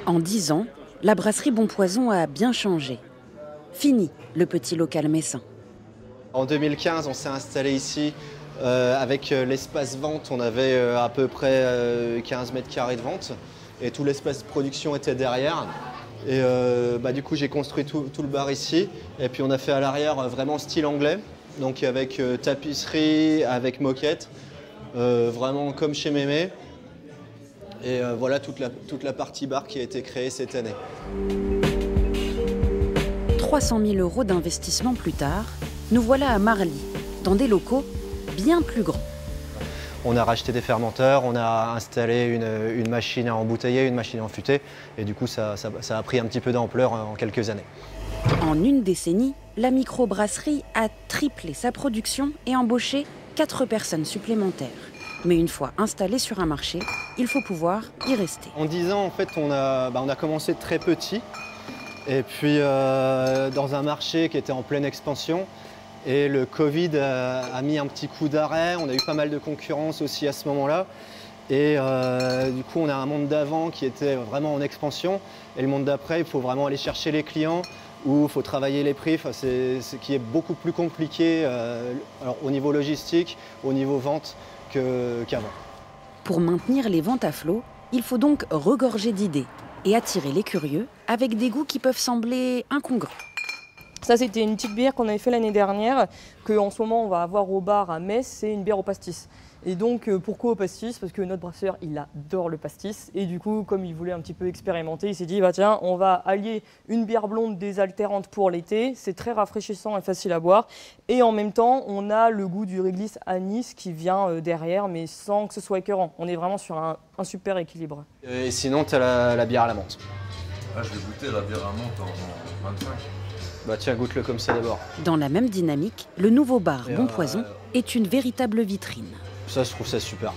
En 10 ans, la brasserie Bon Poison a bien changé. Fini le petit local messin. En 2015, on s'est installé ici avec l'espace vente. On avait à peu près 15 mètres carrés de vente et tout l'espace de production était derrière. Et du coup, j'ai construit tout le bar ici. Et puis on a fait à l'arrière vraiment style anglais, donc avec tapisserie, avec moquette, vraiment comme chez Mémé. Et voilà toute la partie bar qui a été créée cette année. 300 000 € d'investissement plus tard, nous voilà à Marly, dans des locaux bien plus grands. On a racheté des fermenteurs, on a installé une machine à embouteiller, une machine à enfuter. Et du coup, ça a pris un petit peu d'ampleur en quelques années. En une décennie, la microbrasserie a triplé sa production et embauché 4 personnes supplémentaires. Mais une fois installé sur un marché, il faut pouvoir y rester. En 10 ans, en fait, on a commencé très petit. Et puis, dans un marché qui était en pleine expansion. Et le Covid a mis un petit coup d'arrêt. On a eu pas mal de concurrence aussi à ce moment-là. Et du coup, on a un monde d'avant qui était vraiment en expansion. Et le monde d'après, il faut vraiment aller chercher les clients ou il faut travailler les prix. Enfin, c'est ce qui est beaucoup plus compliqué alors, au niveau logistique, au niveau vente qu'avant. Pour maintenir les ventes à flot, il faut donc regorger d'idées et attirer les curieux avec des goûts qui peuvent sembler incongrus. Ça, c'était une petite bière qu'on avait fait l'année dernière, qu'en ce moment on va avoir au bar à Metz, c'est une bière au pastis. Et donc pourquoi au pastis? Parce que notre brasseur, il adore le pastis. Et du coup, comme il voulait un petit peu expérimenter, il s'est dit, bah tiens, on va allier une bière blonde désaltérante pour l'été. C'est très rafraîchissant et facile à boire. Et en même temps, on a le goût du réglisse anis qui vient derrière, mais sans que ce soit écœurant. On est vraiment sur un super équilibre. Et sinon, tu as la bière à la menthe. Ah, je vais goûter la bière à menthe en 25. Bah tiens, goûte-le comme ça d'abord. Dans la même dynamique, le nouveau bar Bon Poison est une véritable vitrine. Ça, je trouve ça super.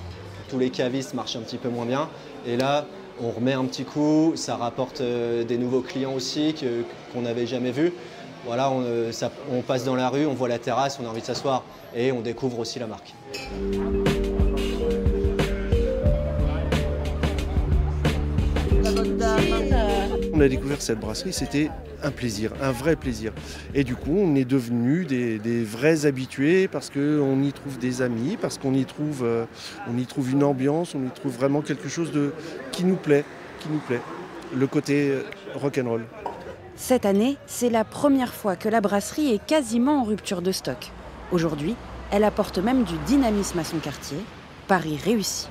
Tous les cavistes marchent un petit peu moins bien. Et là, on remet un petit coup, ça rapporte des nouveaux clients aussi qu'on n'avait jamais vus. Voilà, on passe dans la rue, on voit la terrasse, on a envie de s'asseoir et on découvre aussi la marque. On a découvert cette brasserie, c'était un plaisir, un vrai plaisir. Et du coup, on est devenus des vrais habitués parce qu'on y trouve des amis, parce qu'on y trouve une ambiance, on y trouve vraiment quelque chose qui nous plaît. Le côté rock'n'roll. Cette année, c'est la première fois que la brasserie est quasiment en rupture de stock. Aujourd'hui, elle apporte même du dynamisme à son quartier. Pari réussi.